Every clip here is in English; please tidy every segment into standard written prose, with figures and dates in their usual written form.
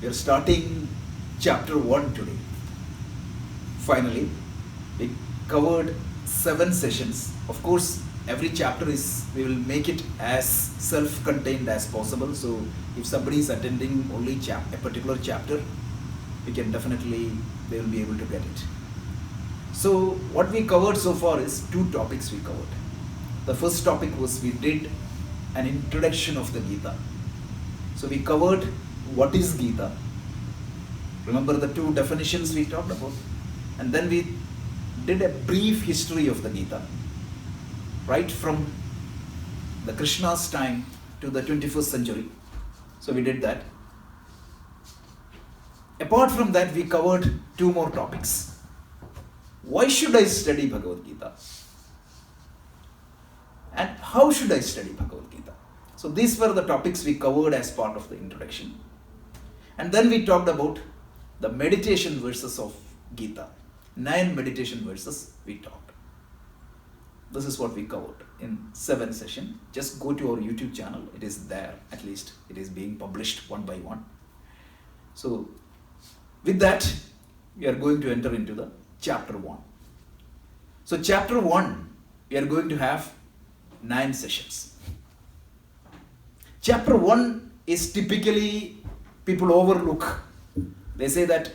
We are starting chapter 1 today. Finally, we covered 7 sessions. Of course, every chapter we will make it as self-contained as possible. So if somebody is attending only a particular chapter, we can definitely, they will be able to get it. So what we covered so far is 2 topics we covered. The first topic was we did an introduction of the Gita. So we covered what is Gita. Remember the 2 definitions we talked about? And then we did a brief history of the Gita, right from the Krishna's time to the 21st century. So we did that. Apart from that, we covered 2 more topics. Why should I study Bhagavad Gita? And how should I study Bhagavad Gita? So these were the topics we covered as part of the introduction. And then we talked about the meditation verses of Gita. 9 meditation verses we talked. This is what we covered in 7 sessions. Just go to our YouTube channel. It is there. At least it is being published one by one. So with that, we are going to enter into the chapter 1. So chapter 1, we are going to have 9 sessions. Chapter 1 is typically people overlook. They say that,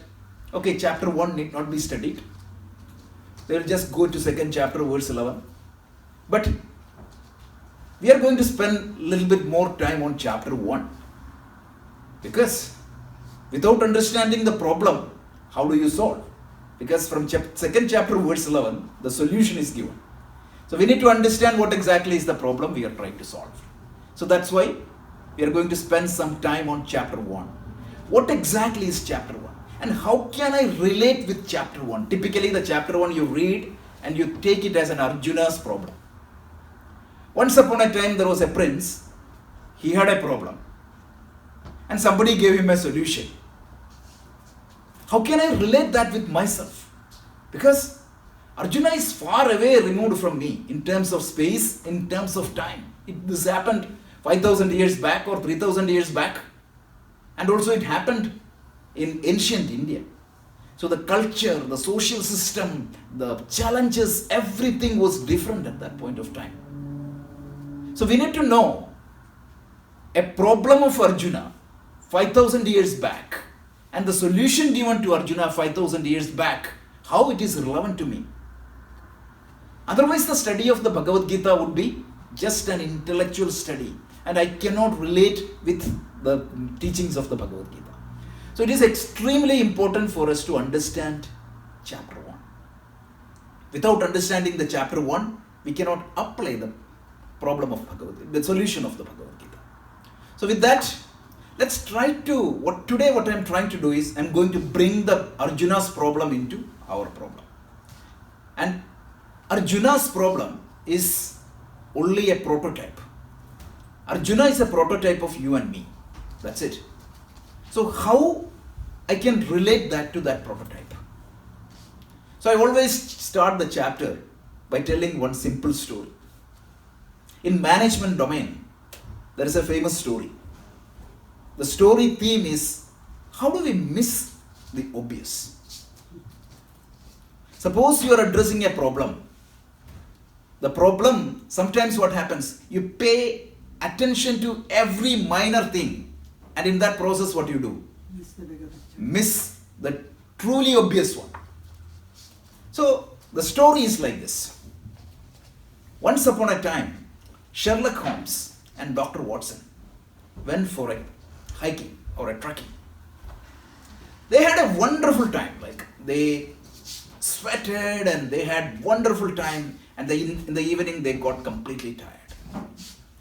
okay, chapter 1 need not be studied. They will just go to 2nd chapter, verse 11. But we are going to spend a little bit more time on chapter 1. Because without understanding the problem, how do you solve? Because from 2nd chapter, verse 11, the solution is given. So we need to understand what exactly is the problem we are trying to solve. So that's why we are going to spend some time on chapter 1. What exactly is chapter 1? And how can I relate with chapter 1? Typically the chapter 1 you read and you take it as an Arjuna's problem. Once upon a time there was a prince. He had a problem. And somebody gave him a solution. How can I relate that with myself? Because Arjuna is far away removed from me in terms of space, in terms of time. This happened 5,000 years back or 3,000 years back. And also it happened in ancient India. So the culture, the social system, the challenges, everything was different at that point of time. So we need to know a problem of Arjuna 5,000 years back and the solution given to Arjuna 5,000 years back, how it is relevant to me. Otherwise the study of the Bhagavad Gita would be just an intellectual study and I cannot relate with the teachings of the Bhagavad Gita. So it is extremely important for us to understand chapter 1. Without understanding the chapter 1, we cannot apply the problem of Bhagavad Gita, the solution of the Bhagavad Gita. So with that, let's try to, what I'm trying to do is, I'm going to bring the Arjuna's problem into our problem. And Arjuna's problem is only a prototype. Arjuna is a prototype of you and me. That's it. So how I can relate that to that prototype? So I always start the chapter by telling one simple story. In management domain, there is a famous story. The story theme is, how do we miss the obvious? Suppose you are addressing a problem. The problem, sometimes what happens, you pay attention to every minor thing. And in that process, what you do? Miss the truly obvious one. So, the story is like this. Once upon a time, Sherlock Holmes and Dr. Watson went for a hiking or a trekking. They had a wonderful time. Like, they sweated and they had wonderful time. And in the evening, they got completely tired.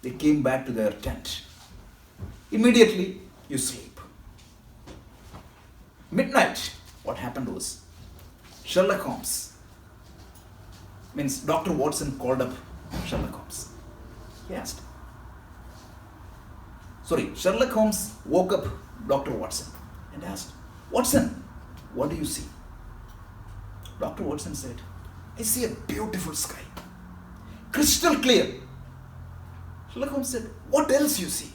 They came back to their tent. Immediately, you sleep. Midnight, what happened was, Sherlock Holmes, means Dr. Watson called up Sherlock Holmes. He asked. Sherlock Holmes woke up Dr. Watson and asked, Watson, what do you see? Dr. Watson said, I see a beautiful sky. Crystal clear. Sherlock Holmes said, what else you see?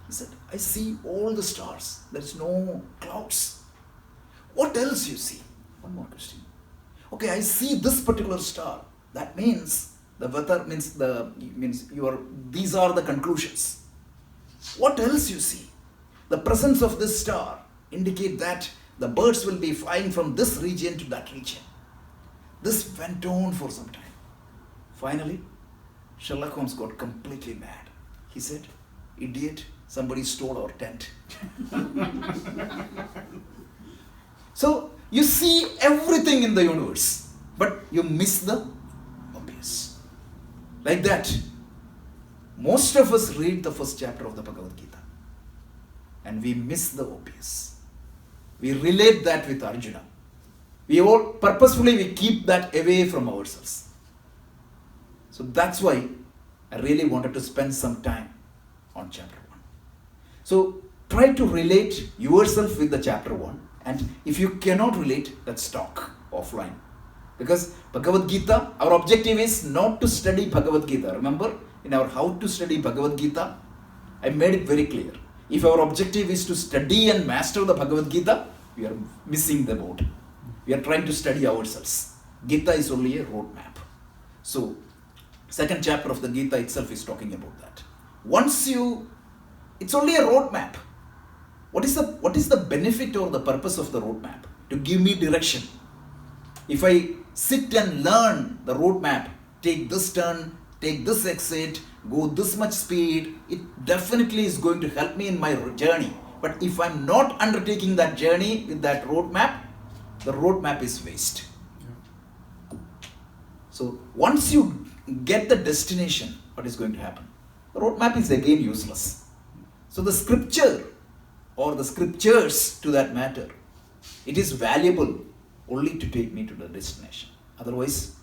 He said, I see all the stars. There's no clouds. What else you see? One more question. Okay, I see this particular star. That means the weather means these are the conclusions. What else you see? The presence of this star indicate that the birds will be flying from this region to that region. This went on for some time. Finally, Sherlock Holmes got completely mad. He said, idiot, somebody stole our tent. So, you see everything in the universe, but you miss the obvious. Like that, most of us read the first chapter of the Bhagavad Gita and we miss the obvious. We relate that with Arjuna. We keep that away from ourselves. So that's why I really wanted to spend some time on chapter 1. So try to relate yourself with the chapter 1, and if you cannot relate, let's talk offline. Because Bhagavad Gita, our objective is not to study Bhagavad Gita. Remember, in our how to study Bhagavad Gita, I made it very clear. If our objective is to study and master the Bhagavad Gita, we are missing the boat. We are trying to study ourselves. Gita is only a roadmap. So, second chapter of the Gita itself is talking about that. It's only a roadmap. What is the benefit or the purpose of the roadmap? To give me direction. If I sit and learn the roadmap, take this turn, take this exit, go this much speed, it definitely is going to help me in my journey. But if I'm not undertaking that journey with that roadmap, the roadmap is waste. Yeah. So once you get the destination, what is going to happen? The roadmap is again useless. So the scripture or the scriptures to that matter, it is valuable only to take me to the destination. Otherwise,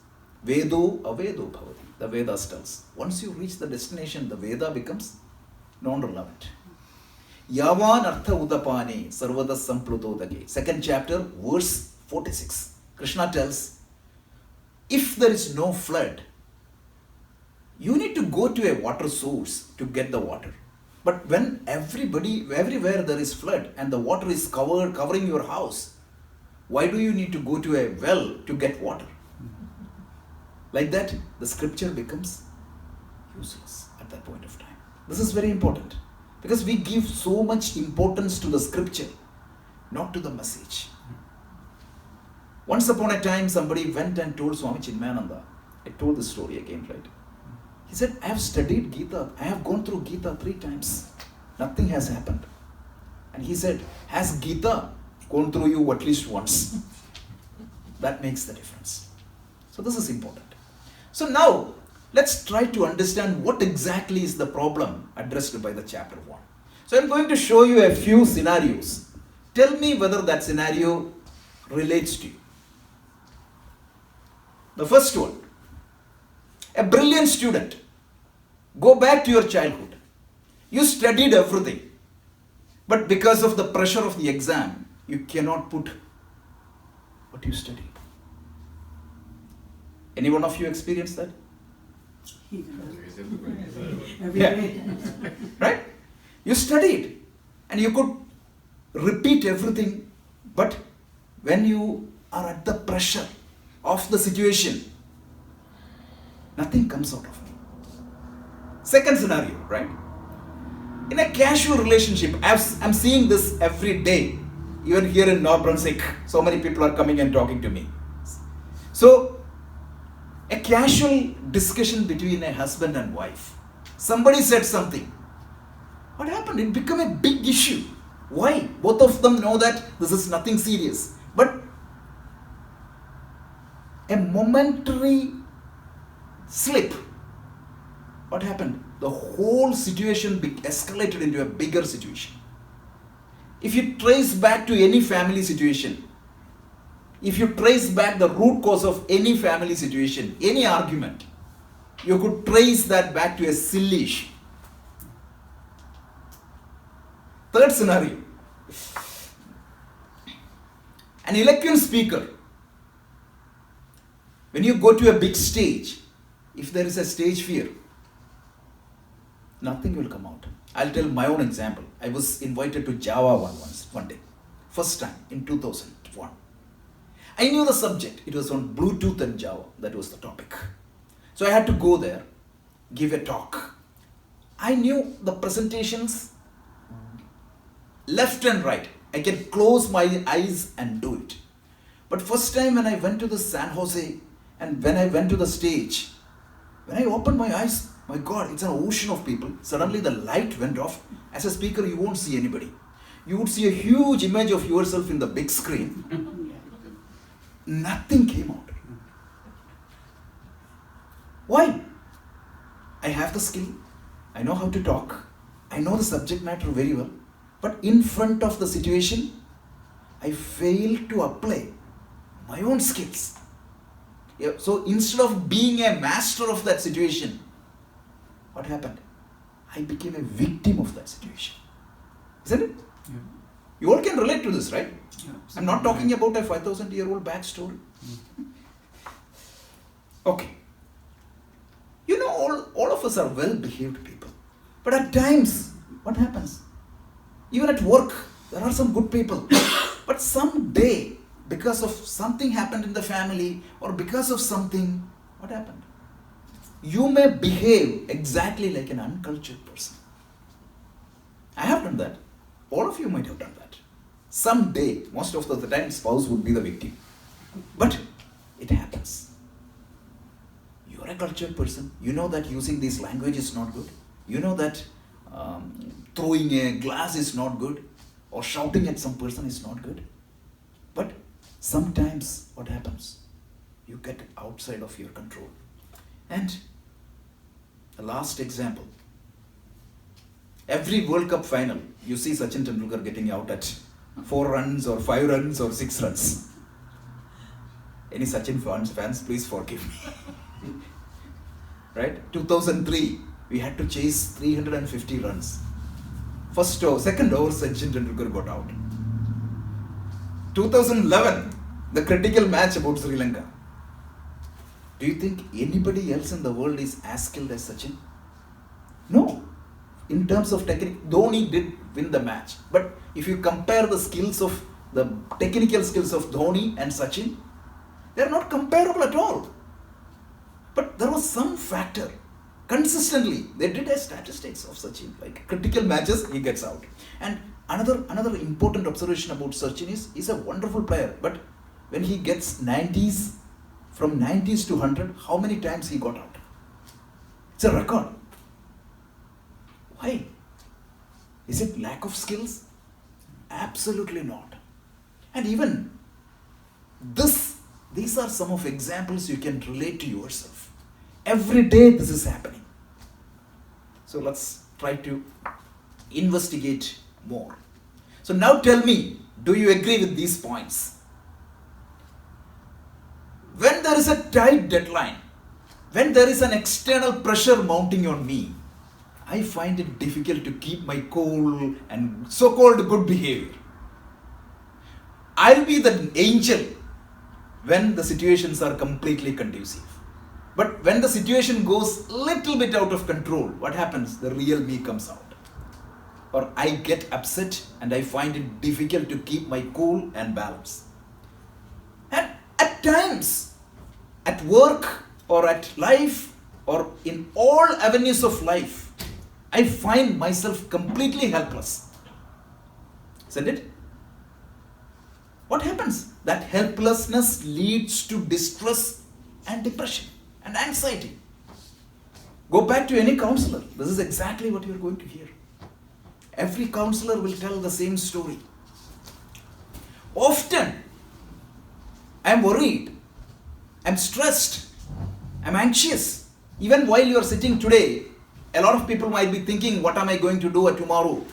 Vedo avedo bhavati. The Vedas tells. Once you reach the destination, the Veda becomes non-relevant. Yavan artha udapane sarvada samplutodage. Second chapter, verse 46. Krishna tells, if there is no flood, you need to go to a water source to get the water. But when everywhere there is flood and the water is covering your house, why do you need to go to a well to get water? Like that, the scripture becomes useless at that point of time. This is very important because we give so much importance to the scripture, not to the message. Once upon a time, somebody went and told Swami Chinmayananda, I told this story again, right? He said, I have studied Gita, I have gone through Gita 3 times. Nothing has happened. And he said, has Gita gone through you at least once? That makes the difference. So this is important. So now, let's try to understand what exactly is the problem addressed by the chapter 1. So I'm going to show you a few scenarios. Tell me whether that scenario relates to you. The first one, a brilliant student. Go back to your childhood. You studied everything. But because of the pressure of the exam, you cannot put what you studied. Any one of you experienced that? Yeah. Right? You studied and you could repeat everything, but when you are at the pressure of the situation, nothing comes out of it. Second scenario, right? In a casual relationship, I'm seeing this every day, even here in North Brunswick, so many people are coming and talking to me. So, a casual discussion between a husband and wife. Somebody said something. What happened? It became a big issue. Why? Both of them know that this is nothing serious. But a momentary slip. What happened? The whole situation escalated into a bigger situation. If you trace back to any family situation, if you trace back the root cause of any family situation, any argument, you could trace that back to a silly issue. Third scenario, an eloquent speaker. When you go to a big stage, if there is a stage fear, Nothing will come out. I'll tell my own example. I was invited to Java one day. First time in 2001. I knew the subject. It was on Bluetooth and Java. That was the topic. So I had to go there, give a talk. I knew the presentations left and right. I can close my eyes and do it. But first time when I went to the San Jose and when I went to the stage, when I opened my eyes, my God, it's an ocean of people. Suddenly the light went off. As a speaker, you won't see anybody. You would see a huge image of yourself in the big screen. Nothing came out. Why? I have the skill. I know how to talk. I know the subject matter very well. But in front of the situation, I failed to apply my own skills. Yeah, so instead of being a master of that situation, what happened? I became a victim of that situation. Isn't it? Yeah. You all can relate to this, right? Yeah. I'm not talking about a 5,000-year-old backstory. Okay. You know, all of us are well-behaved people. But at times, what happens? Even at work, there are some good people. But someday, because of something happened in the family or because of something, what happened? You may behave exactly like an uncultured person. I have done that. All of you might have done that. Someday, most of the time, spouse would be the victim. But it happens. You are a cultured person. You know that using this language is not good. You know that throwing a glass is not good. Or shouting at some person is not good. But sometimes what happens? You get outside of your control. And the last example. Every World Cup final, you see Sachin Tendulkar getting out at 4 runs or 5 runs or 6 runs. Any Sachin fans, please forgive me. Right? 2003, we had to chase 350 runs. Second over, Sachin Tendulkar got out. 2011, the critical match about Sri Lanka. Do you think anybody else in the world is as skilled as Sachin? No. In terms of technique, Dhoni did win the match. But if you compare the technical skills of Dhoni and Sachin, they are not comparable at all. But there was some factor. Consistently, they did a statistics of Sachin. Like critical matches, he gets out. And another important observation about Sachin is he's a wonderful player. But when he gets 90s, from 90s to 100, how many times he got out? It's a record. Why? Is it lack of skills? Absolutely not. And even these are some of examples you can relate to yourself. Every day this is happening. So let's try to investigate more. So now tell me, do you agree with these points? When there is a tight deadline, when there is an external pressure mounting on me, I find it difficult to keep my cool and so-called good behavior. I'll be the angel when the situations are completely conducive. But when the situation goes a little bit out of control, what happens? The real me comes out. Or I get upset and I find it difficult to keep my cool and balance. And at times, at work or at life or in all avenues of life, I find myself completely helpless. Isn't it? What happens? That helplessness leads to distress and depression and anxiety. Go back to any counselor. This is exactly what you're going to hear. Every counselor will tell the same story. Often, I'm worried, I'm stressed, I'm anxious. Even while you're sitting today, a lot of people might be thinking, what am I going to do tomorrow?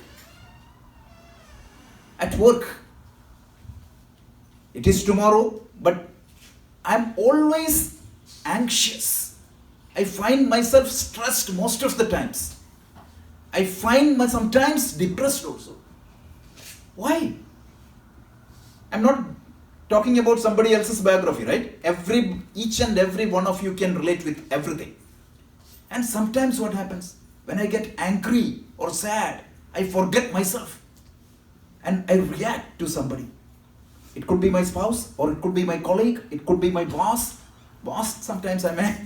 At work, it is tomorrow, but I'm always anxious. I find myself stressed most of the times. I find myself sometimes depressed also. Why? I'm not talking about somebody else's biography, right? Each and every one of you can relate with everything. And sometimes what happens? When I get angry or sad, I forget myself and I react to somebody. It could be my spouse, or it could be my colleague, it could be my boss. Boss, sometimes I may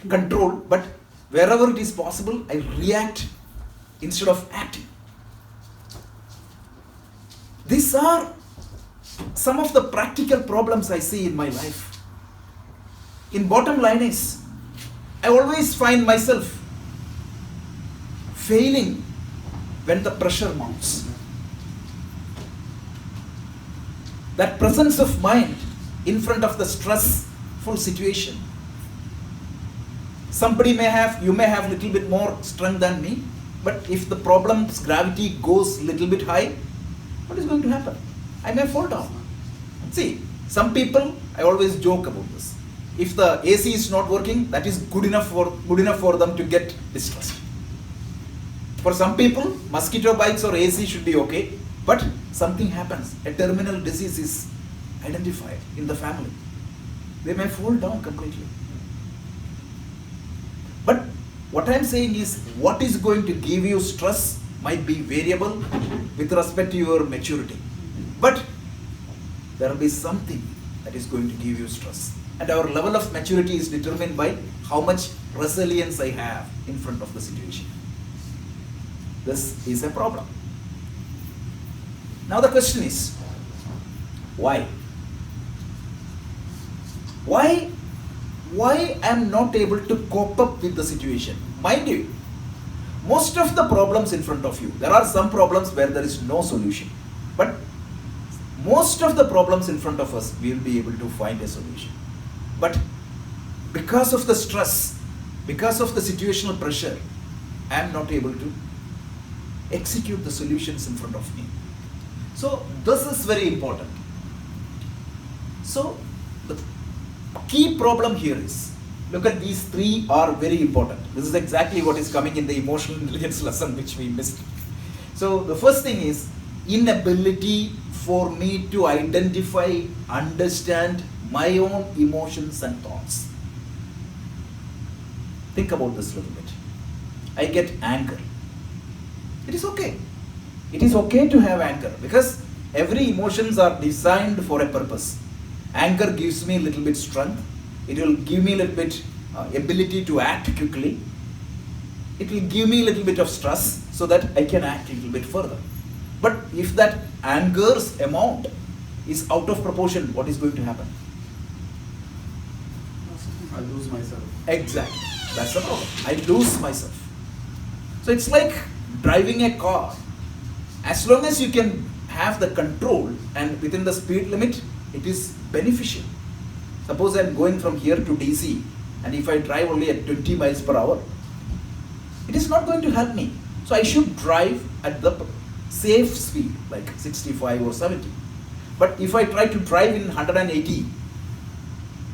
control, but wherever it is possible, I react instead of acting. These are some of the practical problems I see in my life. In bottom line is, I always find myself failing when the pressure mounts. That presence of mind in front of the stressful situation. You may have little bit more strength than me, but if the problem's gravity goes little bit high, what is going to happen? I may fall down. See, some people, I always joke about this. If the AC is not working, that is good enough for them to get distressed. For some people, mosquito bites or AC should be okay, but something happens. A terminal disease is identified in the family. They may fall down completely. But what I am saying is, what is going to give you stress might be variable with respect to your maturity. But there will be something that is going to give you stress. And our level of maturity is determined by how much resilience I have in front of the situation. This is a problem. Now the question is, why? Why I am not able to cope up with the situation? Mind you, most of the problems in front of you, there are some problems where there is no solution. But most of the problems in front of us, we will be able to find a solution. But because of the stress, because of the situational pressure, I am not able to execute the solutions in front of me. So this is very important. So the key problem here is, look at these three are very important. This is exactly what is coming in the emotional intelligence lesson which we missed. So the first thing is inability for me to identify, understand my own emotions and thoughts. Think about this a little bit. I get anger. It is okay. It is okay to have anger because every emotions are designed for a purpose. Anger gives me a little bit strength. It will give me a little bit ability to act quickly. It will give me a little bit of stress so that I can act a little bit further. But if that anger's amount is out of proportion, what is going to happen? I lose myself. Exactly. That's the problem. I lose myself. So it's like driving a car. As long as you can have the control and within the speed limit, it is beneficial. Suppose I'm going from here to DC and if I drive only at 20 miles per hour, it is not going to help me. So I should drive at the safe speed like 65 or 70. But if I try to drive in 180,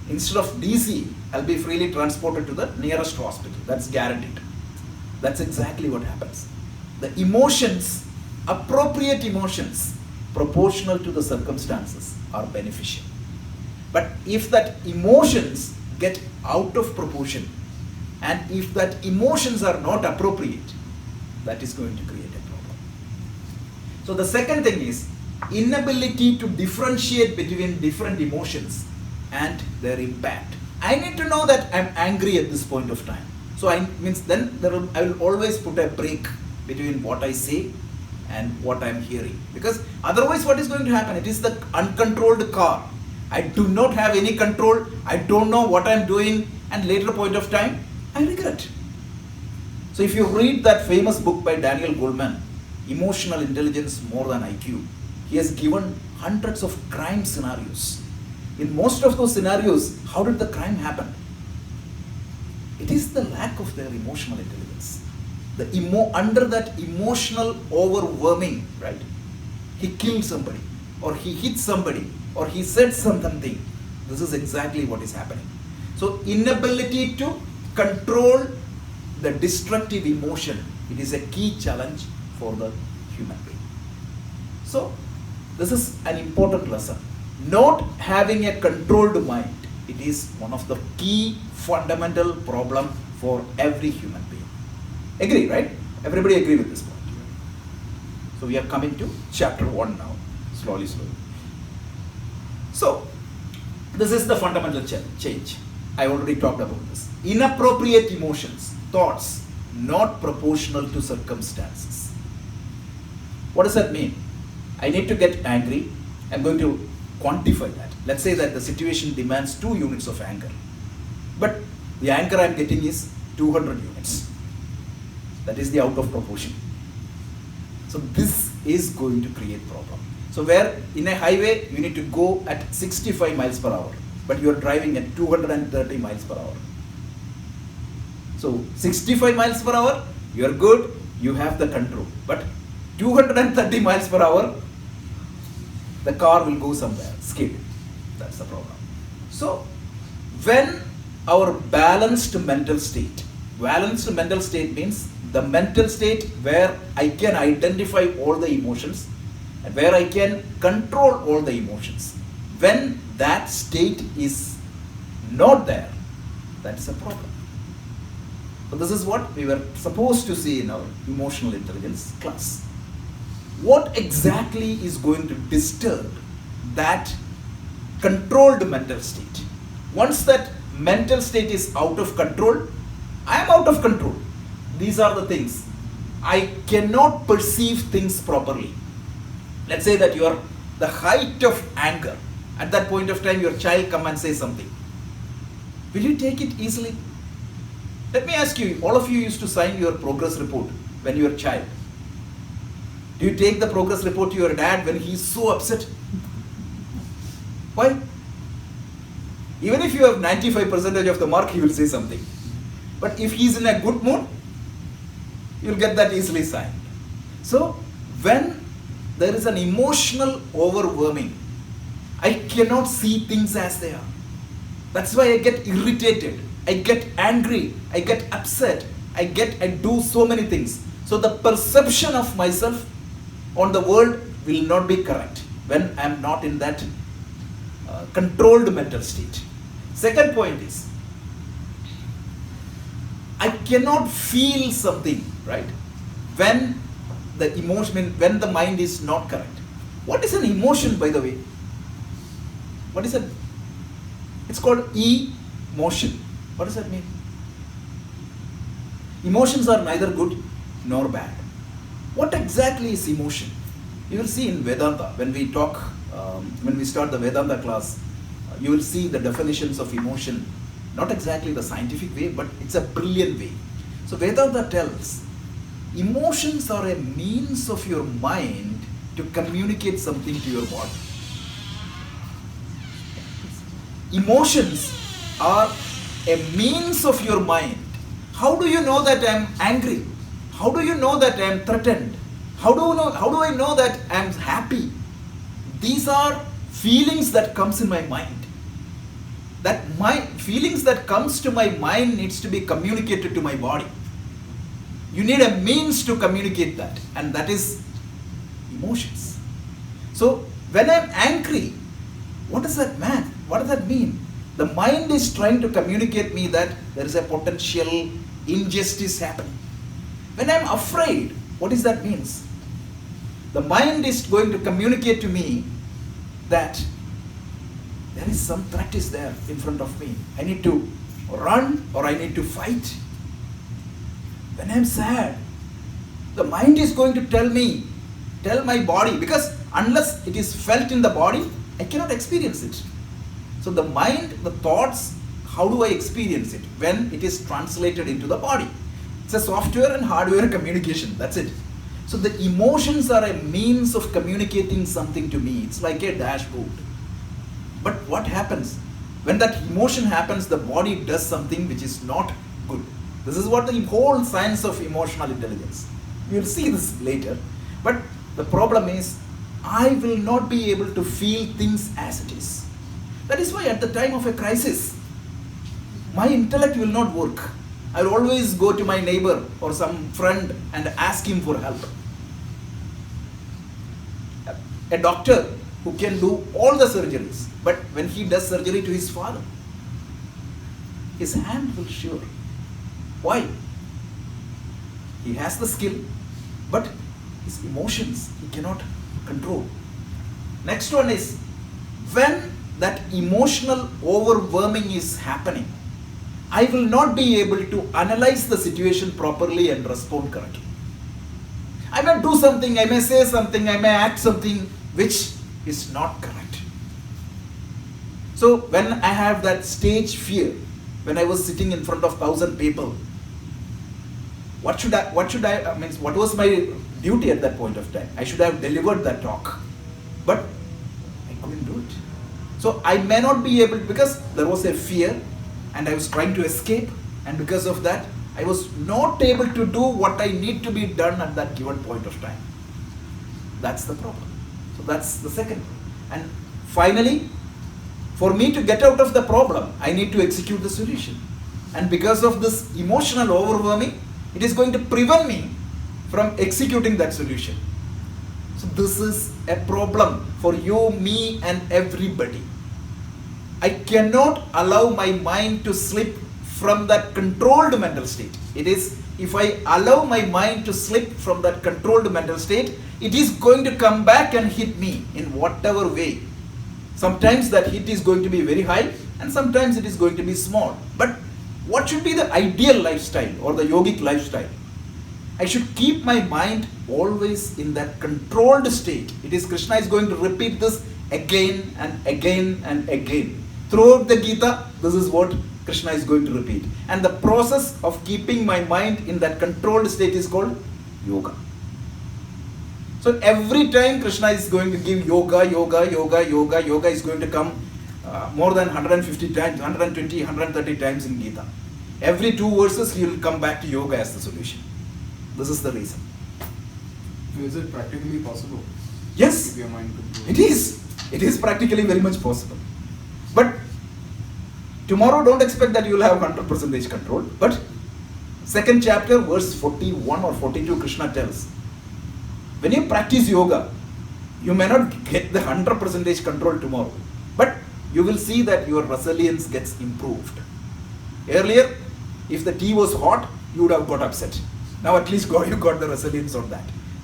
instead of DC, I'll be freely transported to the nearest hospital. That's guaranteed. That's exactly what happens. The emotions, appropriate emotions, proportional to the circumstances are beneficial. But if that emotions get out of proportion and if that emotions are not appropriate, that is going to create a problem. So the second thing is inability to differentiate between different emotions and their impact. I need to know that I'm angry at this point of time. So I will always put a break between what I say and what I'm hearing. Because otherwise what is going to happen? It is the uncontrolled car. I do not have any control. I don't know what I'm doing, and later point of time, I regret. So if you read that famous book by Daniel Goleman, Emotional Intelligence More Than IQ, he has given hundreds of crime scenarios. In most of those scenarios, how did the crime happen? It is the lack of their emotional intelligence. Under that emotional overwhelming, right? He killed somebody, or he hit somebody, or he said something. This is exactly what is happening. So inability to control the destructive emotion, it is a key challenge for the human being. So this is an important lesson. Not having a controlled mind, it is one of the key fundamental problem for every human being. Agree, right? Everybody agree with this point? So we are coming to chapter 1 now, slowly. So, this is the fundamental change. I already talked about this. Inappropriate emotions, thoughts, not proportional to circumstances. What does that mean? I need to get angry. I'm going to quantify that. Let's say that the situation demands 2 units of anger. But the anger I'm getting is 200 units. That is the out of proportion. So this is going to create problem. So where in a highway you need to go at 65 miles per hour, but you are driving at 230 miles per hour. So 65 miles per hour, you are good, you have the control. But 230 miles per hour, the car will go somewhere, skid. That's the problem. So when our balanced mental state means the mental state where I can identify all the emotions and where I can control all the emotions. When that state is not there, that's a problem. So this is what we were supposed to see in our emotional intelligence class. What exactly is going to disturb that controlled mental state? Once that mental state is out of control, I am out of control. These are the things. I cannot perceive things properly. Let's say that you are the height of anger. At that point of time, your child come and say something. Will you take it easily? Let me ask you, all of you used to sign your progress report when you were a child. Do you take the progress report to your dad when he is so upset? Why? Even if you have 95% of the mark, he will say something. But if he is in a good mood, you will get that easily signed. So, when there is an emotional overwhelming, I cannot see things as they are. That's why I get irritated, I get angry, I get upset, I do so many things. So the perception of myself on the world will not be correct when I am not in that controlled mental state. Second point is, I cannot feel something, right? When the emotion, when the mind is not correct. What is an emotion, by the way? What is it? It's called emotion. What does that mean? Emotions are neither good nor bad. What exactly is emotion? You will see in Vedanta, when we talk, when we start the Vedanta class, you will see the definitions of emotion, not exactly the scientific way, but it's a brilliant way. So Vedanta tells, emotions are a means of your mind to communicate something to your body. Emotions are a means of your mind. How do you know that I am angry? How do you know that I am threatened? How do I know that I am happy? These are feelings that comes in my mind. That my feelings that comes to my mind needs to be communicated to my body. You need a means to communicate that, and that is emotions. So when I am angry, what does that mean? What does that mean? The mind is trying to communicate me that there is a potential injustice happening. When I am afraid, what does that mean? The mind is going to communicate to me that there is some threat is there in front of me. I need to run or I need to fight. When I am sad, the mind is going to tell my body, because unless it is felt in the body, I cannot experience it. So the mind, the thoughts, how do I experience it? When it is translated into the body. It's a software and hardware communication, that's it. So the emotions are a means of communicating something to me. It's like a dashboard. But what happens? When that emotion happens, the body does something which is not good. This is what the whole science of emotional intelligence. We will see this later. But the problem is, I will not be able to feel things as it is. That is why at the time of a crisis, my intellect will not work. I will always go to my neighbor or some friend and ask him for help. A doctor who can do all the surgeries, but when he does surgery to his father, his hand will shiver. Why? He has the skill, but his emotions he cannot control. Next one is, when that emotional overwhelming is happening, I will not be able to analyze the situation properly and respond correctly. I may do something, I may say something, I may act something which is not correct. So when I have that stage fear, when I was sitting in front of 1,000 people, what was my duty at that point of time? I should have delivered that talk, but I couldn't do it. So I may not be able, because there was a fear and I was trying to escape, and because of that I was not able to do what I need to be done at that given point of time. That's the problem. So that's the second. And finally, for me to get out of the problem, I need to execute the solution. And because of this emotional overwhelming, it is going to prevent me from executing that solution. So this is a problem for you, me, and everybody. I cannot allow my mind to slip from that controlled mental state. It is, if I allow my mind to slip from that controlled mental state, it is going to come back and hit me in whatever way. Sometimes that hit is going to be very high, and sometimes it is going to be small. But what should be the ideal lifestyle or the yogic lifestyle? I should keep my mind always in that controlled state. It is, Krishna is going to repeat this again and again and again. Throughout the Gita, this is what Krishna is going to repeat. And the process of keeping my mind in that controlled state is called yoga. So every time Krishna is going to give yoga is going to come more than 150 times, 120, 130 times in Gita. Every 2 verses he will come back to yoga as the solution. This is the reason. Is it practically possible? Yes, Keep your mind controlled? it is. It is practically very much possible. But tomorrow don't expect that you will have 100% control. But second chapter, verse 41 or 42, Krishna tells, when you practice yoga, you may not get the 100% control tomorrow, but you will see that your resilience gets improved. Earlier, if the tea was hot, you would have got upset. Now at least you got the resilience on that.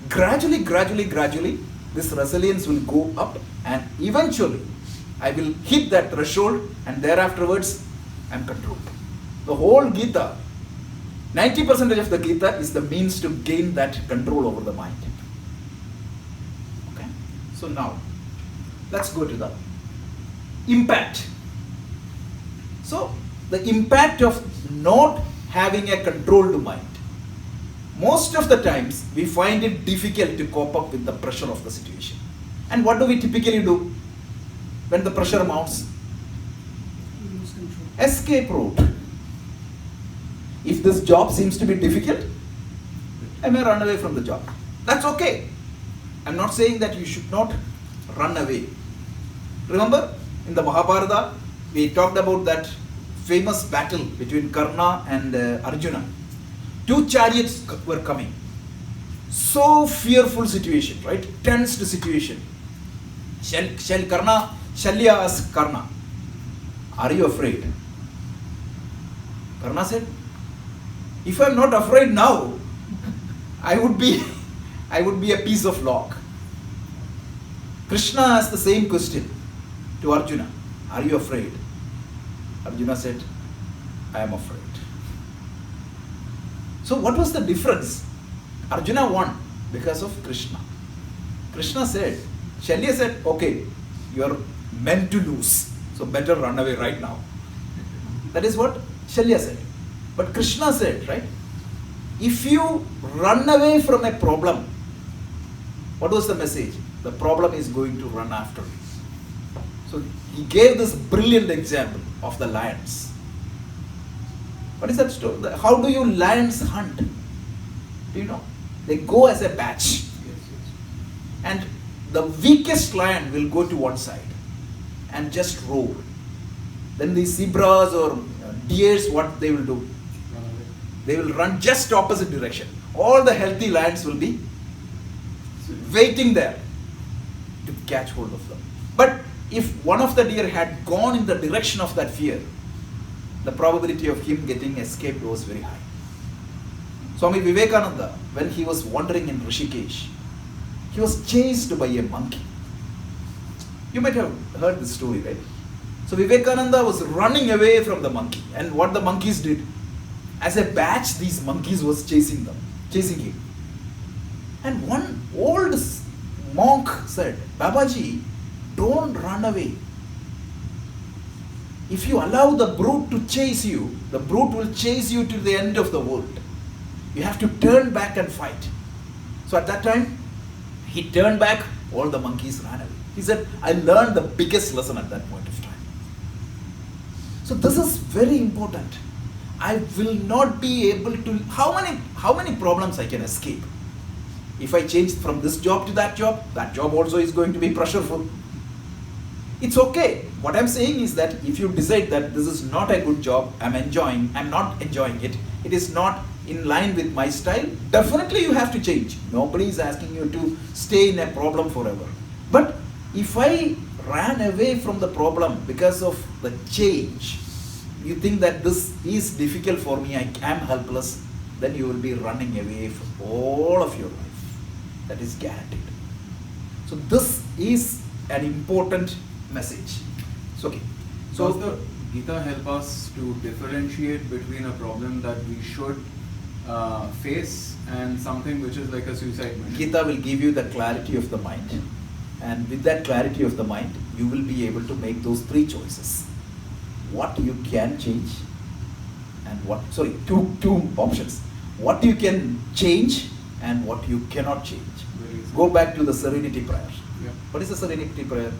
Gradually, this resilience will go up, and eventually I will hit that threshold, and thereafterwards I am controlled. The whole Gita, 90% of the Gita is the means to gain that control over the mind. Okay? So now, let's go to the impact. So, the impact of not having a controlled mind. Most of the times, we find it difficult to cope up with the pressure of the situation. And what do we typically do when the pressure mounts? Escape route. If this job seems to be difficult, I may run away from the job. That's okay. I'm not saying that you should not run away. Remember, in the Mahabharata, we talked about that famous battle between Karna and Arjuna. 2 chariots were coming. So fearful situation, right? Tensed situation. Shalya asked Karna, are you afraid? Karna said, if I'm not afraid now, I would be a piece of rock. Krishna asked the same question to Arjuna, are you afraid? Arjuna said, I am afraid. So what was the difference? Arjuna won because of Krishna. Krishna said, Shalya said, okay, you are meant to lose, so better run away right now. That is what Shalya said. But Krishna said, right, if you run away from a problem, what was the message? The problem is going to run after you. So he gave this brilliant example of the lions. What is that story? How do you lions hunt? Do you know? They go as a batch. And the weakest lion will go to one side and just roar. Then the zebras or deers, what they will do? They will run just opposite direction. All the healthy lions will be waiting there to catch hold of them. But if one of the deer had gone in the direction of that fear, the probability of him getting escaped was very high. Swami Vivekananda, when he was wandering in Rishikesh, he was chased by a monkey. You might have heard this story, right? So Vivekananda was running away from the monkey, and what the monkeys did, as a batch, these monkeys was chasing him. And one old monk said, Babaji, don't run away. If you allow the brute to chase you, the brute will chase you to the end of the world. You have to turn back and fight. So at that time, he turned back, all the monkeys ran away. He said, I learned the biggest lesson at that point of time. So this is very important. I will not be able to, how many problems I can escape? If I change from this job to that job also is going to be pressureful. It's okay. What I'm saying is that if you decide that this is not a good job, I'm not enjoying it, it is not in line with my style, definitely you have to change. Nobody is asking you to stay in a problem forever. But if I ran away from the problem because of the change, you think that this is difficult for me, I am helpless, then you will be running away from all of your life. That is guaranteed. So this is an important message. It's okay. So does the Gita help us to differentiate between a problem that we should face and something which is like a suicide mission? Gita will give you the clarity of the mind, and with that clarity of the mind, you will be able to make those three choices. What you can change, and two options. What you can change and what you cannot change. Go back to the serenity prayer. Yeah. What is the serenity prayer?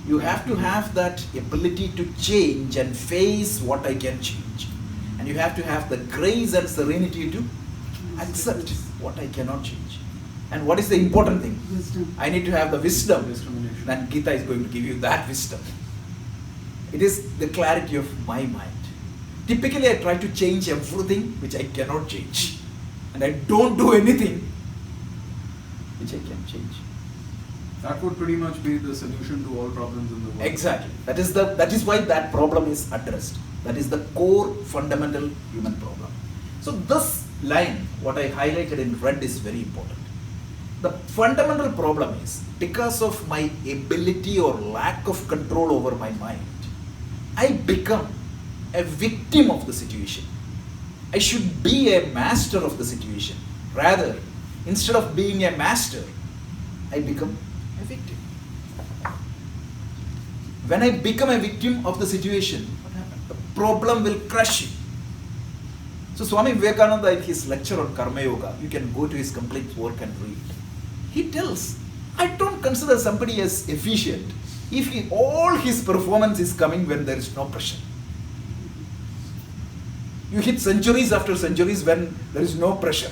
You have to have that ability to change and face what I can change. And you have to have the grace and serenity to accept what I cannot change. And what is the important thing? Wisdom. I need to have the wisdom. Discrimination. And Gita is going to give you that wisdom. It is the clarity of my mind. Typically I try to change everything which I cannot change. And I don't do anything which I can change. That would pretty much be the solution to all problems in the world. Exactly. That is why that problem is addressed. That is the core fundamental human problem. So this line, what I highlighted in red, is very important. The fundamental problem is because of my ability or lack of control over my mind, I become a victim of the situation. I should be a master of the situation. Rather, instead of being a master, I become a victim. When I become a victim of the situation, what happens? The problem will crush you. So Swami Vivekananda, in his lecture on Karma Yoga, you can go to his complete work and read. He tells, I don't consider somebody as efficient if all his performance is coming when there is no pressure. You hit centuries after centuries when there is no pressure.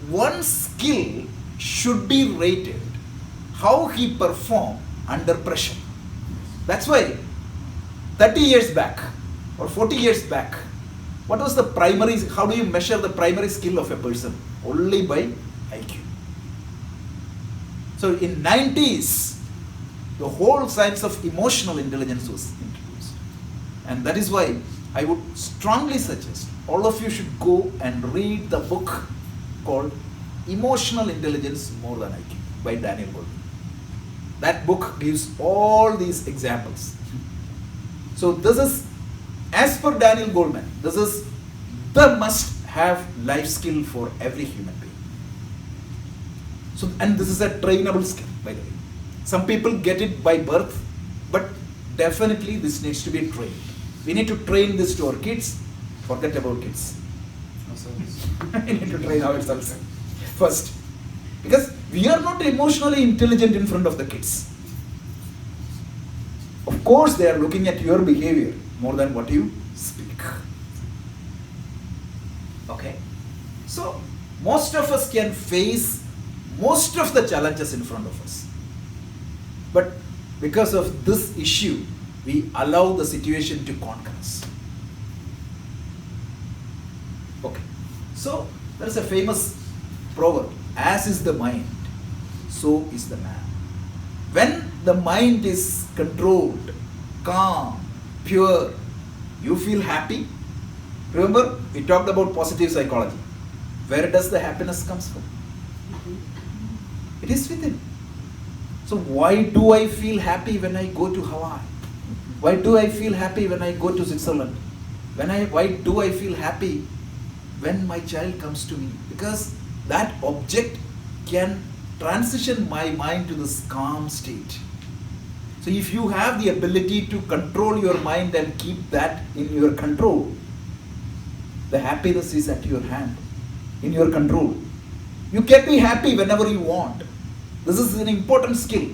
One skill should be rated how he performed under pressure. That's why 30 years back or 40 years back, what was the primary, how do you measure the primary skill of a person? Only by IQ. So in 90s, the whole science of emotional intelligence was introduced. And that is why I would strongly suggest all of you should go and read the book called Emotional Intelligence More Than IQ by Daniel Goleman. That book gives all these examples. So this is, as per Daniel Goleman, this is the must-have life skill for every human being. So, and this is a trainable skill, by the way. Some people get it by birth, but definitely this needs to be trained. We need to train this to our kids. Forget about kids. We need to train ourselves first. Because we are not emotionally intelligent in front of the kids. Of course, they are looking at your behavior more than what you speak. Okay? So, most of us can face most of the challenges in front of us. But because of this issue, we allow the situation to conquer us. Okay. So, there is a famous proverb, as is the mind, so is the man. When the mind is controlled, calm, pure, you feel happy, Remember, we talked about positive psychology. Where does the happiness comes from? It is within. So why do I feel happy when I go to Hawaii? Why do I feel happy when I go to Switzerland? Why do I feel happy when my child comes to me? Because that object can transition my mind to this calm state. So if you have the ability to control your mind and keep that in your control, the happiness is at your hand, in your control. You can be happy whenever you want. This is an important skill.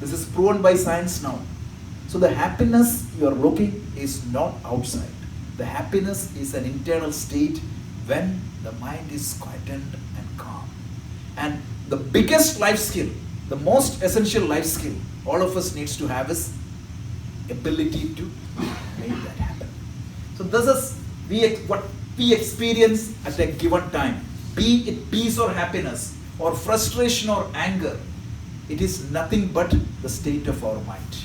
This is proven by science now. So the happiness you are looking is not outside. The happiness is an internal state when the mind is quietened and calm. And the biggest life skill, the most essential life skill all of us needs to have is ability to make that happen. So this is what we experience at a given time. Be it peace or happiness or frustration or anger, it is nothing but the state of our mind.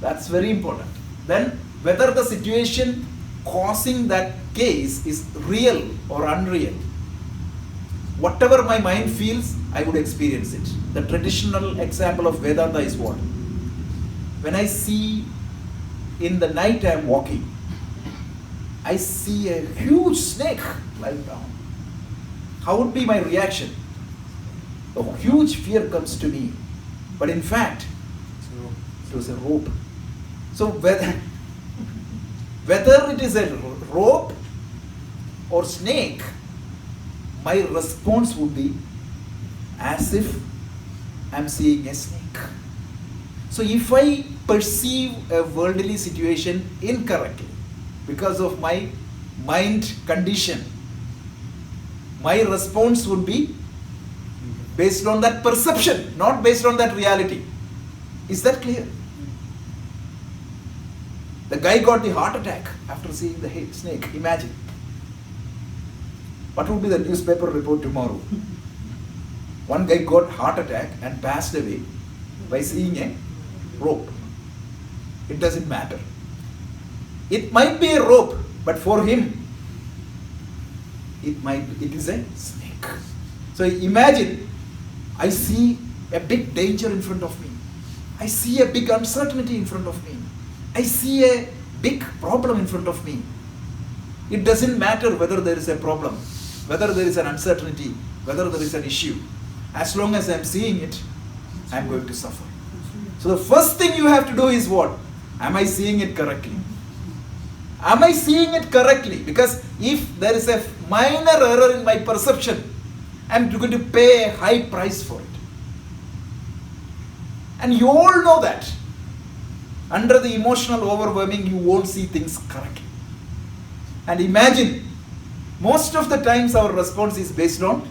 That's very important. Then whether the situation causing that case is real or unreal, whatever my mind feels, I would experience it. The traditional example of Vedanta is what? When I see in the night I am walking, I see a huge snake lying down. How would be my reaction? A huge fear comes to me. But in fact, it was a rope. So whether it is a rope or snake, my response would be as if I'm seeing a snake. So if I perceive a worldly situation incorrectly because of my mind condition, my response would be based on that perception, not based on that reality. Is that clear? The guy got the heart attack after seeing the snake. Imagine. What would be the newspaper report tomorrow? One guy got heart attack and passed away by seeing a rope. It doesn't matter. It might be a rope, but for him, it is a snake. So imagine, I see a big danger in front of me. I see a big uncertainty in front of me. I see a big problem in front of me. It doesn't matter whether there is a problem, whether there is an uncertainty, whether there is an issue. As long as I'm seeing it, I'm going to suffer. So the first thing you have to do is what? Am I seeing it correctly? Am I seeing it correctly? Because if there is a minor error in my perception, I'm going to pay a high price for it. And you all know that. Under the emotional overwhelming, you won't see things correctly. And imagine, most of the times our response is based on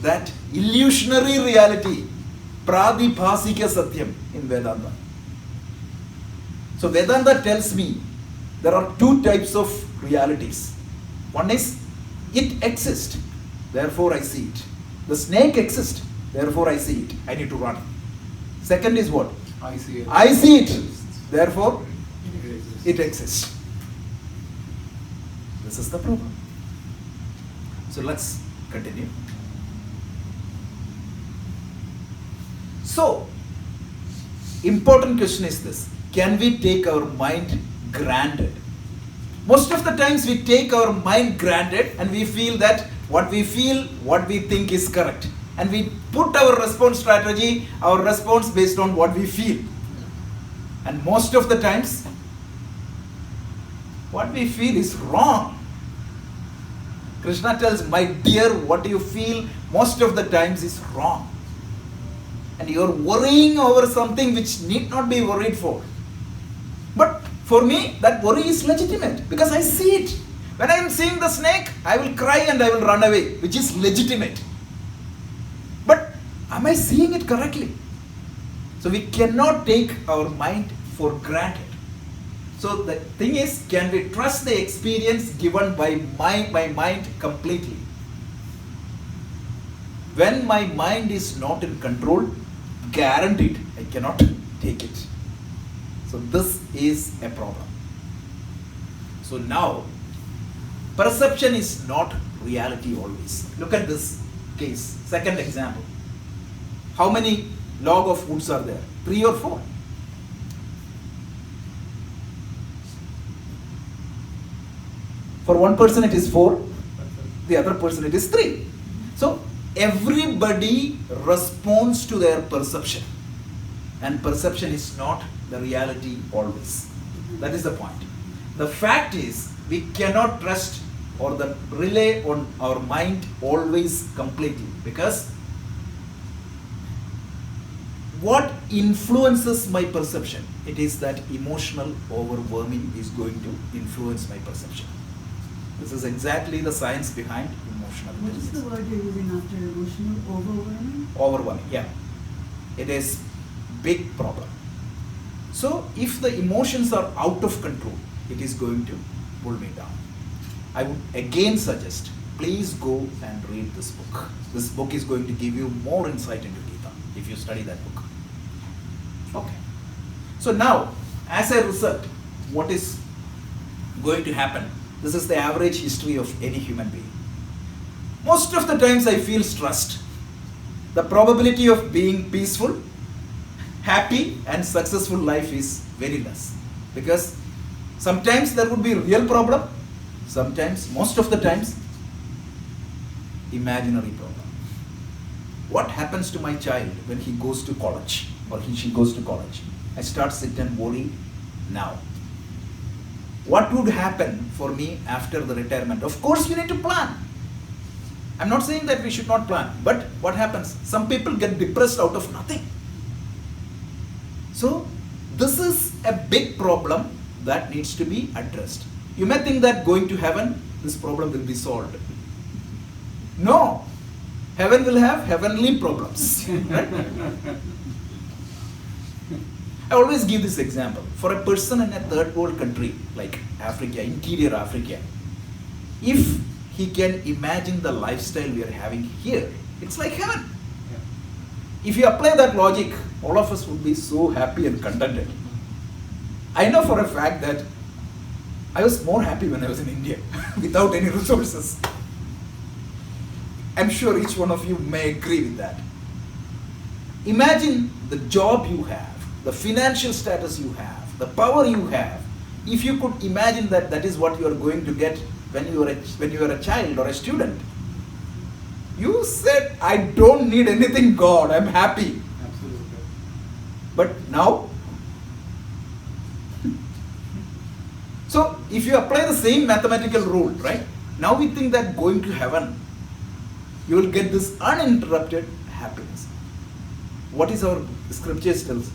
that illusionary reality, pradibhasika satyam in Vedanta. So Vedanta tells me there are two types of realities. One is, it exists, therefore I see it. The snake exists, therefore I see it. I need to run. Second is what? I see it. I see it, therefore it exists. This is the problem. So let's continue. So, important question is this: can we take our mind granted? Most of the times we take our mind granted and we feel that what we feel, what we think is correct. And we put our response strategy, our response based on what we feel. And most of the times, what we feel is wrong. Krishna tells, my dear, what you feel most of the times is wrong. And you are worrying over something which need not be worried for. But for me, that worry is legitimate because I see it. When I am seeing the snake, I will cry and I will run away, which is legitimate. But am I seeing it correctly? So we cannot take our mind for granted. So the thing is, can we trust the experience given by my mind completely? When my mind is not in control, guaranteed, I cannot take it. So this is a problem. So now, perception is not reality always. Look at this case. Second example. How many log of woods are there? 3 or 4? For one person it is 4, the other person it is 3. So everybody responds to their perception, and perception is not the reality always. That is the point. The fact is, we cannot trust or rely on our mind always completely, because what influences my perception? It is that emotional overwhelming is going to influence my perception. This is exactly the science behind emotional What is intelligence. the word you're using after emotional? Overwhelming? Overwhelming, yeah. It is big problem. So if the emotions are out of control, it is going to pull me down. I would again suggest, please go and read this book. This book is going to give you more insight into Gita if you study that book. Okay. So now, as a result, what is going to happen? This is the average history of any human being. Most of the times I feel stressed. The probability of being peaceful, happy and successful life is very less. Because sometimes there would be real problem, sometimes, most of the times, imaginary problem. What happens to my child when he goes to college or she goes to college? I start sit and worry now. What would happen for me after the retirement? Of course you need to plan. I'm not saying that we should not plan, but what happens? Some people get depressed out of nothing. So this is a big problem that needs to be addressed. You may think that going to heaven, this problem will be solved. No, heaven will have heavenly problems. Right? I always give this example. For a person in a third world country like Africa, interior Africa, if he can imagine the lifestyle we are having here, it's like heaven. If you apply that logic, all of us would be so happy and contented. I know for a fact that I was more happy when I was in India without any resources. I'm sure each one of you may agree with that. Imagine the job you have, the financial status you have, the power you have. If you could imagine that that is what you are going to get when you are a child or a student, you said, I don't need anything, God, I'm happy. Absolutely. But now, so if you apply the same mathematical rule, right? Now we think that going to heaven, you will get this uninterrupted happiness. What is our scripture tells?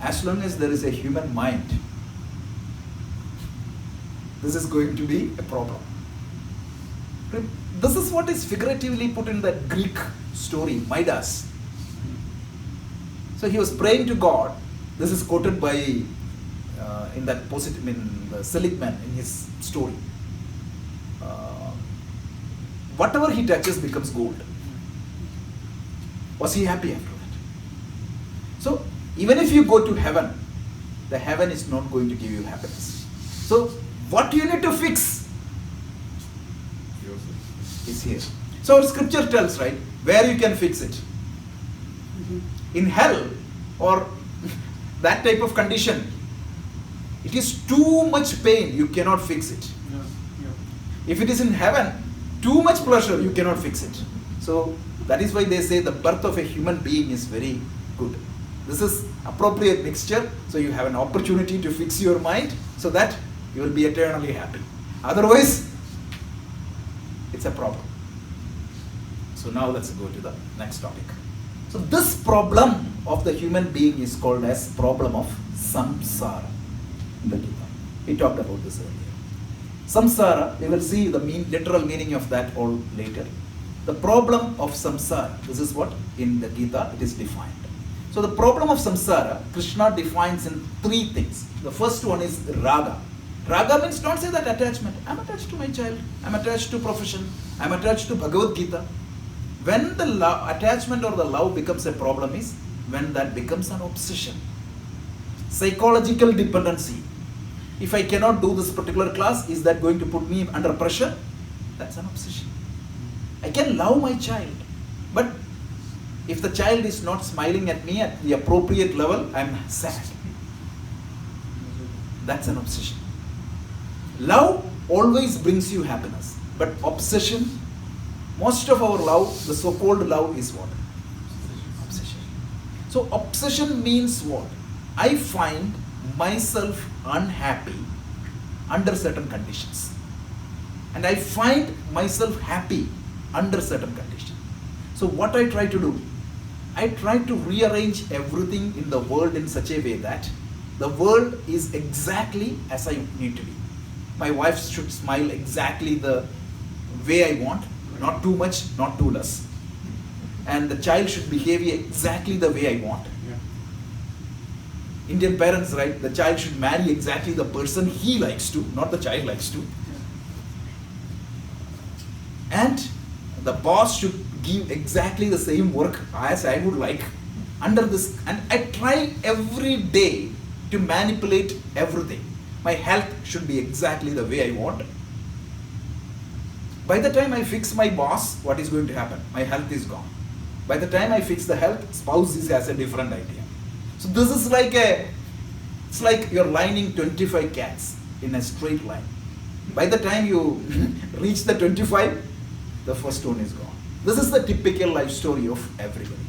As long as there is a human mind, this is going to be a problem. This is what is figuratively put in that Greek story, Midas. So he was praying to God. This is quoted by in that positive, in the Seligman in his story. Whatever he touches becomes gold. Was he happy after that? So even if you go to heaven, the heaven is not going to give you happiness. So what you need to fix is here. So scripture tells, right, where you can fix it. In hell or that type of condition, it is too much pain, you cannot fix it. Yeah. If it is in heaven, too much pleasure, you cannot fix it. So that is why they say the birth of a human being is very good. This is appropriate mixture, so you have an opportunity to fix your mind so that you will be eternally happy. Otherwise, it's a problem. So now let's go to the next topic. So this problem of the human being is called as problem of samsara in the Gita. We talked about this earlier. Samsara, we will see the literal meaning of that all later. The problem of samsara, this is what in the Gita it is defined. So the problem of samsara, Krishna defines in 3 things. The first one is raga. Raga means, don't say that attachment. I'm attached to my child. I'm attached to profession. I'm attached to Bhagavad Gita. When the attachment or the love becomes a problem is when that becomes an obsession. Psychological dependency. If I cannot do this particular class, is that going to put me under pressure? That's an obsession. I can love my child, but if the child is not smiling at me at the appropriate level, I'm sad. That's an obsession. Love always brings you happiness, but obsession, most of our love, the so-called love, is what? Obsession. So obsession means what? I find myself unhappy under certain conditions, and I find myself happy under certain conditions. So what I try to do, I try to rearrange everything in the world in such a way that the world is exactly as I need to be. My wife should smile exactly the way I want, not too much, not too less. And the child should behave exactly the way I want. Yeah. Indian parents, right? The child should marry exactly the person he likes to, not the child likes to. And the boss should give exactly the same work as I would like under this. And I try every day to manipulate everything. My health should be exactly the way I want. By the time I fix my boss, what is going to happen? My health is gone. By the time I fix the health, spouse has a different idea. So this is like it's like you're lining 25 cats in a straight line. By the time you reach the 25, the first one is gone. This is the typical life story of everybody.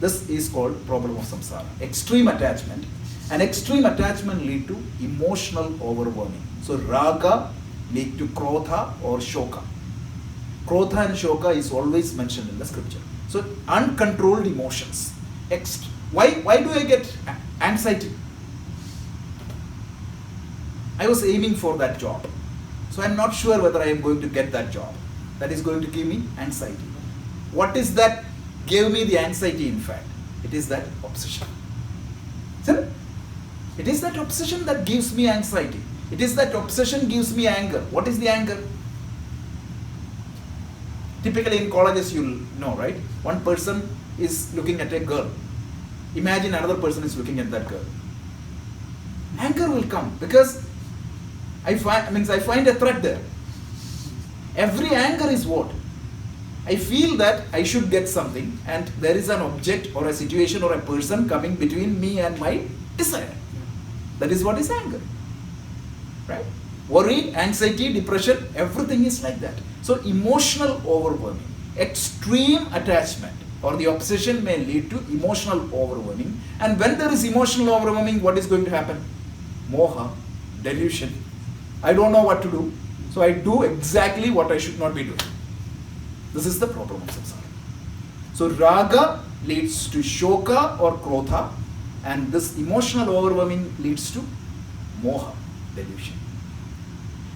This is called problem of samsara. Extreme attachment. And extreme attachment lead to emotional overwhelming. So raga lead to krodha or shoka. Krodha and shoka is always mentioned in the scripture. So uncontrolled emotions. Why do I get anxiety? I was aiming for that job. So I'm not sure whether I am going to get that job. That is going to give me anxiety. What is that gave me the anxiety in fact? It is that obsession. See? It is that obsession that gives me anxiety. It is that obsession gives me anger. What is the anger? Typically in colleges you'll know, right? One person is looking at a girl. Imagine another person is looking at that girl. Anger will come because I find a threat there. Every anger is what? I feel that I should get something and there is an object or a situation or a person coming between me and my desire. That is what is anger. Right? Worry, anxiety, depression, everything is like that. So emotional overwhelming, extreme attachment or the obsession may lead to emotional overwhelming. And when there is emotional overwhelming, what is going to happen? Moha, delusion. I don't know what to do. So I do exactly what I should not be doing. This is the problem of samsara. So raga leads to shoka or krodha, and this emotional overwhelming leads to moha, delusion.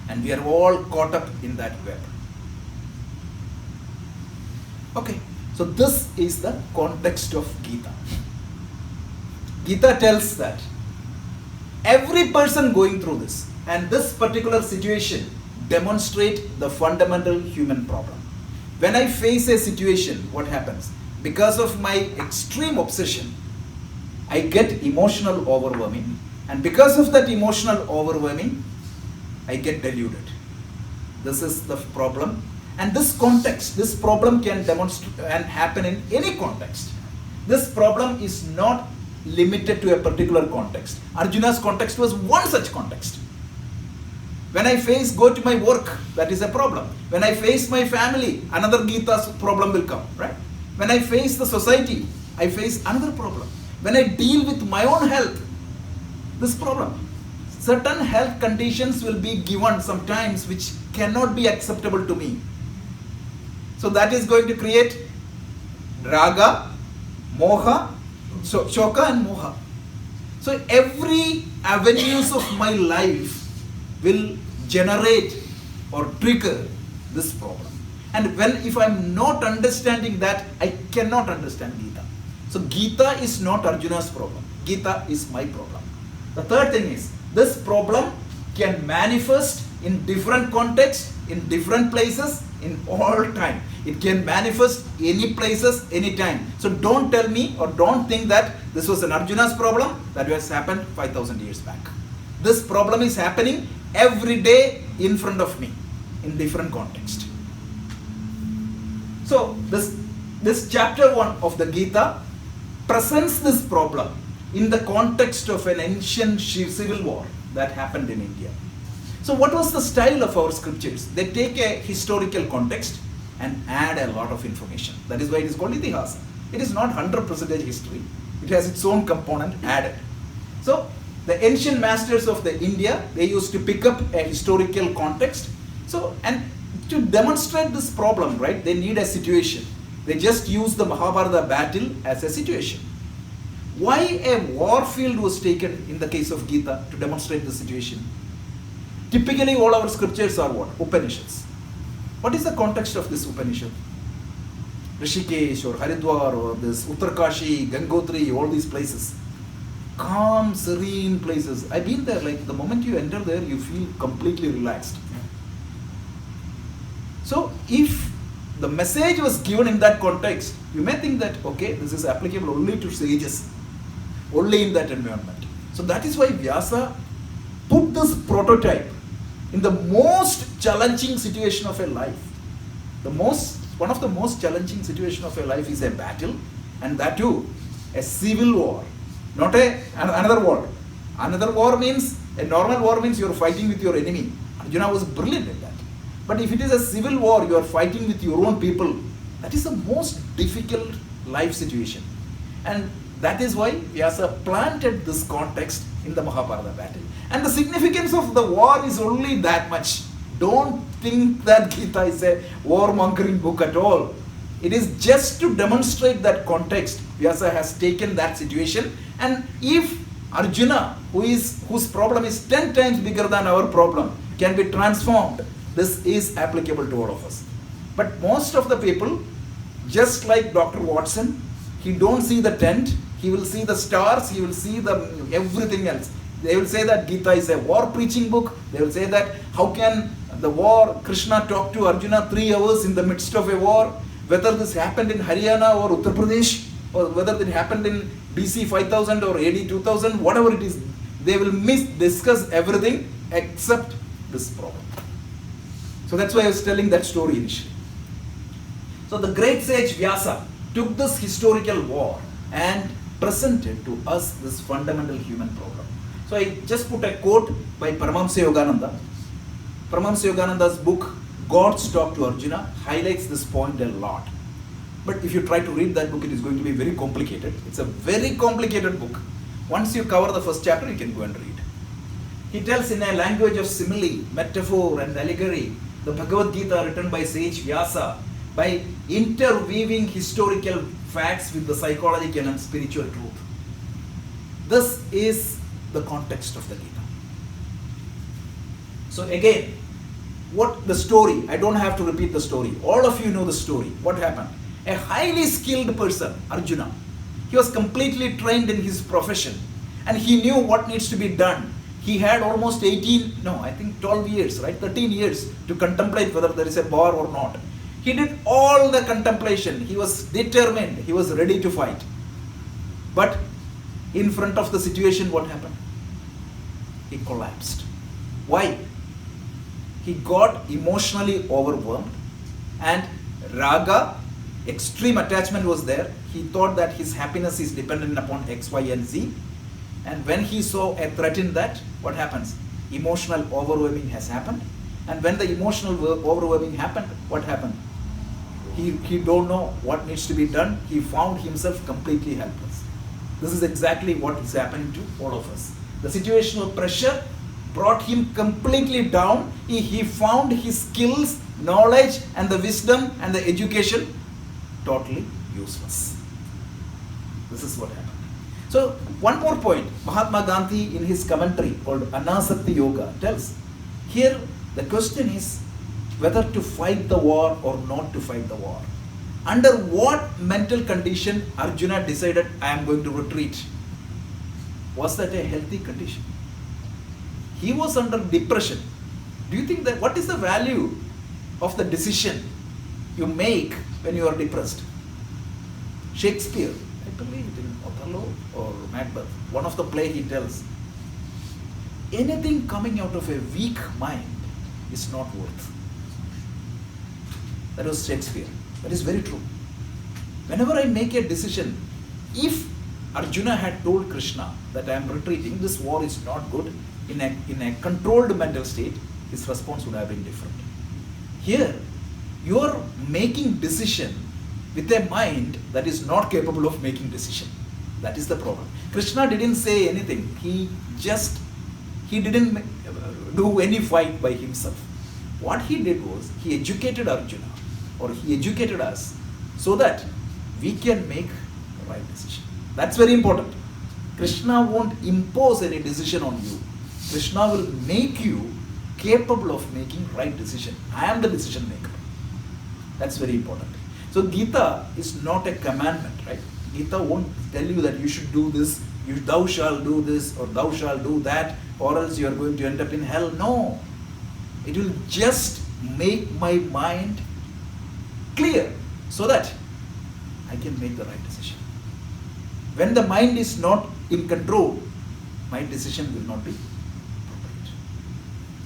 And we are all caught up in that web. Okay, so this is the context of Gita. Gita tells that every person going through this and this particular situation demonstrate the fundamental human problem. When I face a situation, what happens? Because of my extreme obsession, I get emotional overwhelming, and because of that emotional overwhelming, I get deluded. This is the problem. And this context, this problem can demonstrate and happen in any context. This problem is not limited to a particular context. Arjuna's context was one such context. When I go to my work, that is a problem. When I face my family, another Gita's problem will come, right? When I face the society, I face another problem. When I deal with my own health, this problem. Certain health conditions will be given sometimes which cannot be acceptable to me. So that is going to create raga, moha, shoka and moha. So every avenues of my life will generate or trigger this problem. And if I'm not understanding that, I cannot understand Gita. So Gita is not Arjuna's problem. Gita is my problem. The third thing is, this problem can manifest in different contexts, in different places, in all time. It can manifest any places, any time. So don't tell me or don't think that this was an Arjuna's problem that has happened 5,000 years back. This problem is happening every day in front of me in different context. So this chapter 1 of the Gita presents this problem in the context of an ancient civil war that happened in India. So what was the style of our scriptures? They take a historical context and add a lot of information. That is why it is called Itihasa. It is not 100% history. It has its own component added. So the ancient masters of the India, they used to pick up a historical context. So, and to demonstrate this problem, right, they need a situation. They just use the Mahabharata battle as a situation. Why a war field was taken in the case of Gita to demonstrate the situation? Typically all our scriptures are what? Upanishads. What is the context of this Upanishad? Rishikesh or Haridwar or this Uttarkashi, Gangotri, all these places. Calm, serene places. I've been there, like the moment you enter there, you feel completely relaxed. So if the message was given in that context, you may think that, okay, this is applicable only to sages, only in that environment. So that is why Vyasa put this prototype in the most challenging situation of a life. One of the most challenging situation of a life is a battle, and that too, a civil war, not another war. Another war means, a normal war means you are fighting with your enemy. Arjuna was brilliant in that. But if it is a civil war, you are fighting with your own people. That is the most difficult life situation. And that is why Vyasa planted this context in the Mahabharata battle. And the significance of the war is only that much. Don't think that Gita is a warmongering book at all. It is just to demonstrate that context. Vyasa has taken that situation, and if Arjuna, whose problem is 10 times bigger than our problem, can be transformed, this is applicable to all of us. But most of the people, just like Dr. Watson, he don't see the tent, he will see the stars, he will see the everything else. They will say that Gita is a war preaching book. They will say that how can the war, Krishna talked to Arjuna 3 hours in the midst of a war, whether this happened in Haryana or Uttar Pradesh, or whether it happened in BC 5000 or AD 2000, whatever it is, they will discuss everything except this problem. So that's why I was telling that story initially. So the great sage Vyasa took this historical war and presented to us this fundamental human problem. So I just put a quote by Paramahamsa Yogananda. Paramahamsa Yogananda's book, God's Talk to Arjuna, highlights this point a lot. But if you try to read that book, it is going to be very complicated. It's a very complicated book. Once you cover the first chapter, you can go and read. He tells in a language of simile, metaphor and allegory, the Bhagavad Gita written by sage Vyasa, by interweaving historical facts with the psychological and spiritual truth. This is the context of the Gita. So again, what the story, I don't have to repeat the story. All of you know the story. What happened? A highly skilled person, Arjuna, he was completely trained in his profession and he knew what needs to be done. He had almost 12 years, right? 13 years to contemplate whether there is a war or not. He did all the contemplation. He was determined. He was ready to fight. But in front of the situation, what happened? He collapsed. Why? He got emotionally overwhelmed, and raga, extreme attachment was there. He thought that his happiness is dependent upon X, Y, and Z. And when he saw a threat in that, what happens? Emotional overwhelming has happened. And when the emotional overwhelming happened, what happened? He don't know what needs to be done. He found himself completely helpless. This is exactly what is happening to all of us. The situational pressure brought him completely down. He found his skills, knowledge, and the wisdom and the education totally useless. This is what happened. So one more point, Mahatma Gandhi in his commentary called Anasakti Yoga tells, here the question is whether to fight the war or not to fight the war. Under what mental condition Arjuna decided, I am going to retreat? Was that a healthy condition? He was under depression. Do you think that, what is the value of the decision you make when you are depressed? Shakespeare, I believe it in Othello or Macbeth, one of the play he tells, anything coming out of a weak mind is not worth. That was Shakespeare. That is very true. Whenever I make a decision, if Arjuna had told Krishna that I am retreating, this war is not good, in a controlled mental state, his response would have been different. Here, you are making decision with a mind that is not capable of making decision. That is the problem. Krishna didn't say anything. He didn't do any fight by himself. What he did was, he educated Arjuna, or he educated us, so that we can make the right decision. That's very important. Krishna won't impose any decision on you. Krishna will make you capable of making right decision. I am the decision maker. That's very important. So Gita is not a commandment, right? Gita won't tell you that you should do this, thou shalt do this, or thou shalt do that, or else you are going to end up in hell. No. It will just make my mind clear so that I can make the right decision. When the mind is not in control, my decision will not be appropriate.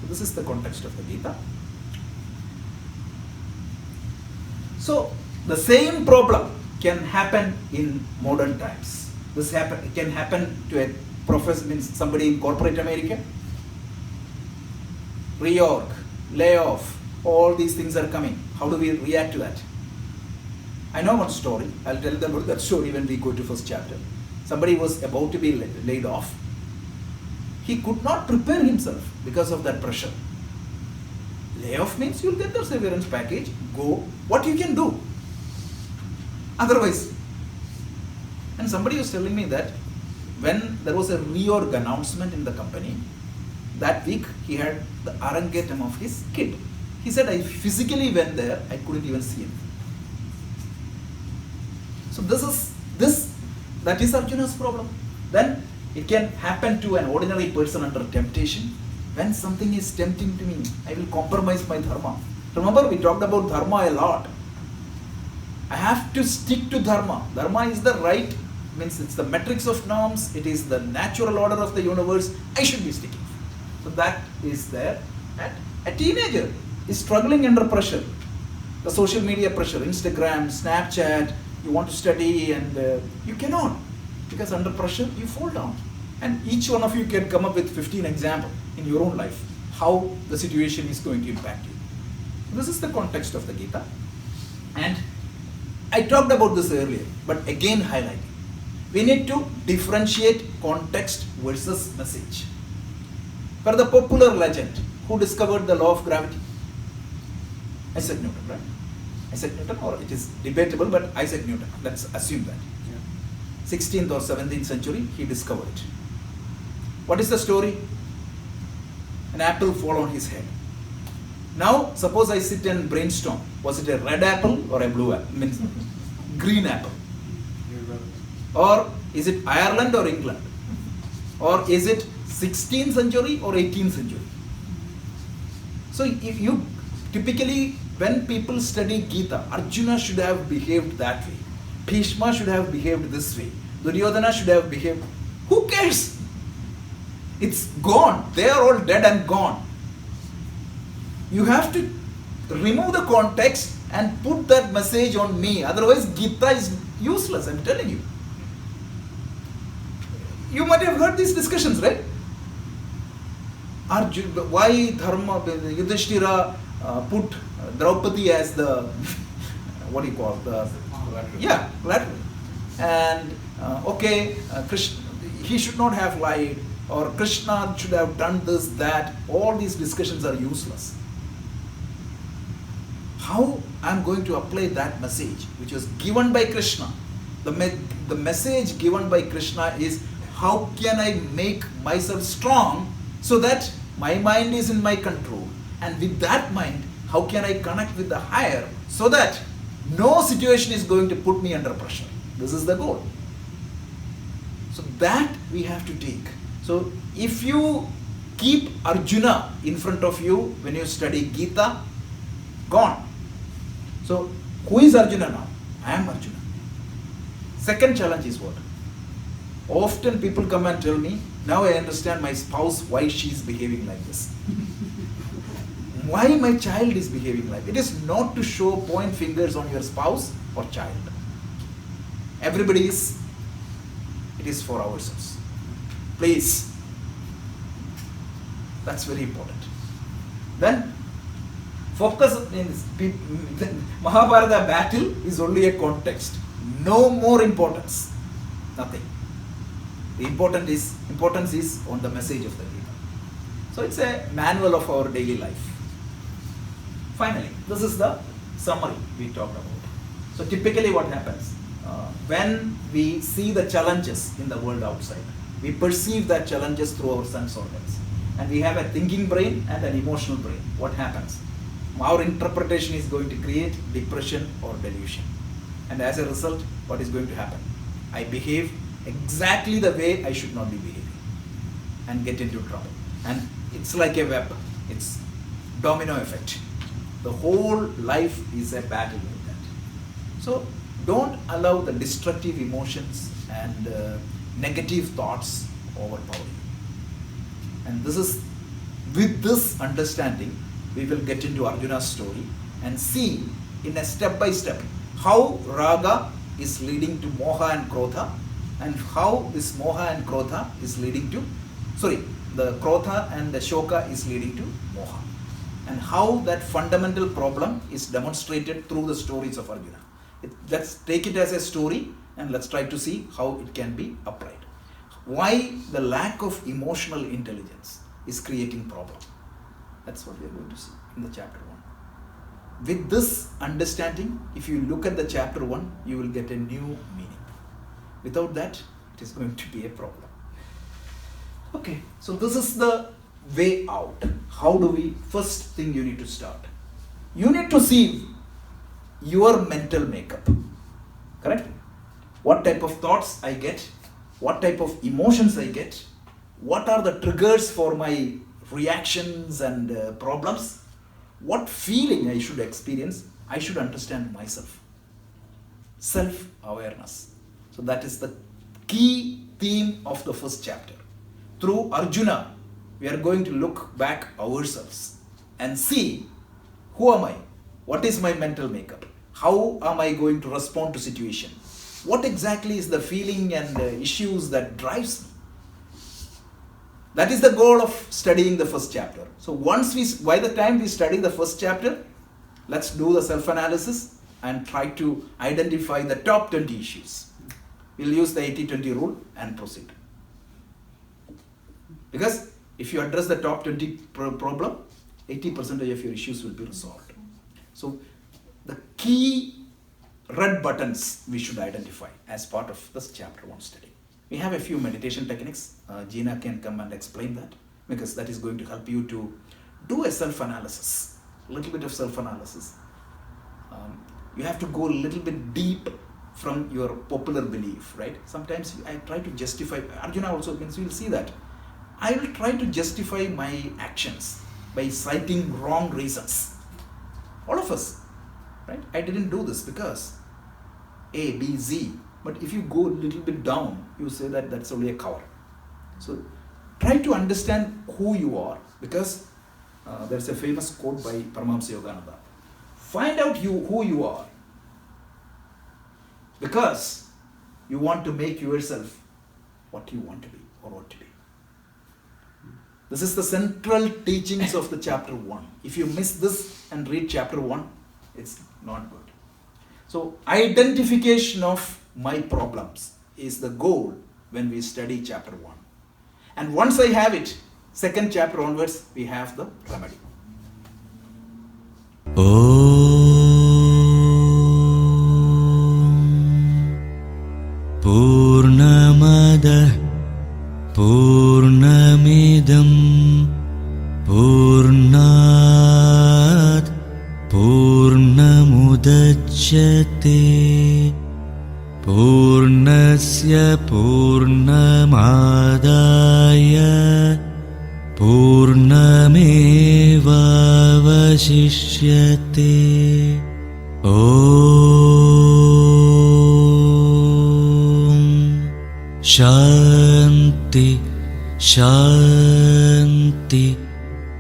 So this is the context of the Gita. So the same problem can happen in modern times. It can happen to a professor, means somebody in corporate America. Reorg, layoff, all these things are coming. How do we react to that? I know one story. I'll tell them about that story when we go to first chapter. Somebody was about to be laid off. He could not prepare himself because of that pressure. Layoff means you'll get the severance package, go, what you can do. Otherwise, and somebody was telling me that when there was a reorg announcement in the company, that week he had the arangetam of his kid. He said, I physically went there, I couldn't even see him. So that is Arjuna's problem. Then it can happen to an ordinary person under temptation. When something is tempting to me, I will compromise my dharma. Remember, we talked about dharma a lot. I have to stick to dharma. Dharma is the right, means it's the matrix of norms, it is the natural order of the universe. I should be sticking. So that is there. And a teenager is struggling under pressure. The social media pressure, Instagram, Snapchat, you want to study and you cannot. Because under pressure, you fall down. And each one of you can come up with 15 examples in your own life, how the situation is going to impact you. This is the context of the Gita. And I talked about this earlier, but again highlighting. We need to differentiate context versus message. For the popular legend, who discovered the law of gravity? Isaac Newton, right? Isaac Newton, or it is debatable, but Isaac Newton, let's assume that. 16th or 17th century, he discovered it. What is the story? An apple fall on his head. Now, suppose I sit and brainstorm. Was it a red apple or a blue apple? Means green apple. Or is it Ireland or England? Or is it 16th century or 18th century? So if you typically, when people study Gita, Arjuna should have behaved that way. Bhishma should have behaved this way. Duryodhana should have behaved. Who cares? It's gone. They are all dead and gone. You have to remove the context and put that message on me. Otherwise, Gita is useless, I'm telling you. You might have heard these discussions, right? Arjuna, why Dharma, Yudhishthira put Draupadi as the, what do you call the, yeah, lateral. And Krishna, he should not have lied, or Krishna should have done this, that. All these discussions are useless. How I'm going to apply that message, which was given by Krishna. The message given by Krishna is, how can I make myself strong so that my mind is in my control? And with that mind, how can I connect with the higher so that no situation is going to put me under pressure? This is the goal. So that we have to take. So if you keep Arjuna in front of you when you study Gita, gone. So who is Arjuna now? I am Arjuna. Second challenge is what? Often people come and tell me, Now I understand my spouse, why she is behaving like this. Why my child is behaving like this. It is not to show point fingers on your spouse or child. Everybody is, it is for ourselves. Please. That's very important. Then, focus in Mahabharata battle is only a context. No more importance. Nothing. The importance is on the message of the Gita. So it's a manual of our daily life. Finally, this is the summary we talked about. So typically what happens? When we see the challenges in the world outside, we perceive that challenges through our sense organs. And we have a thinking brain and an emotional brain. What happens? Our interpretation is going to create depression or delusion. And as a result, what is going to happen? I behave exactly the way I should not be behaving and get into trouble. And it's like a web. It's domino effect. The whole life is a battle like that. So don't allow the destructive emotions and negative thoughts overpower you. And this is, with this understanding, we will get into Arjuna's story and see in a step-by-step how raga is leading to moha and krodha, and how this moha and krodha is leading to, the krodha and the shoka is leading to moha, and how that fundamental problem is demonstrated through the stories of Arjuna. Let's take it as a story and let's try to see how it can be applied. Why the lack of emotional intelligence is creating problem. That's what we are going to see in the chapter 1. With this understanding, if you look at the chapter 1, you will get a new meaning. Without that, it is going to be a problem. Okay, so this is the way out. How do we, first thing you need to start. You need to see your mental makeup. Correct? What type of thoughts I get, what type of emotions I get, what are the triggers for my reactions and problems, what feeling I should experience. I should understand myself. Self-awareness. So that is the key theme of the first chapter. Through Arjuna, we are going to look back ourselves and see, who am I? What is my mental makeup? How am I going to respond to situation? What exactly is the feeling and issues that drives me? That is the goal of studying the first chapter. So by the time we study the first chapter, let's do the self-analysis and try to identify the top 20 issues. We'll use the 80-20 rule and proceed. Because if you address the top 20 problem, 80% of your issues will be resolved. So the key red buttons we should identify as part of this chapter 1 study. We have a few meditation techniques. Gina can come and explain that, because that is going to help you to do a self-analysis, a little bit of self-analysis. You have to go a little bit deep from your popular belief, right? Sometimes I try to justify, Arjuna also, we'll see that. I will try to justify my actions by citing wrong reasons. All of us, right? I didn't do this because A, B, Z. But if you go a little bit down, you say that that's only a cover. So try to understand who you are, because there's a famous quote by Paramahamsa Yogananda. Find out who you are, because you want to make yourself what you want to be or what to be. This is the central teachings of the chapter 1. If you miss this and read chapter 1, it's not good. So identification of my problems is the goal when we study chapter 1. And once I have it, second chapter onwards, we have the remedy. Purnamada Purnamidam Purnat Purnamudachyate Purnasya Purnamadaya Purnamevavashishyate. Om Shanti Shanti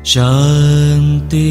Shanti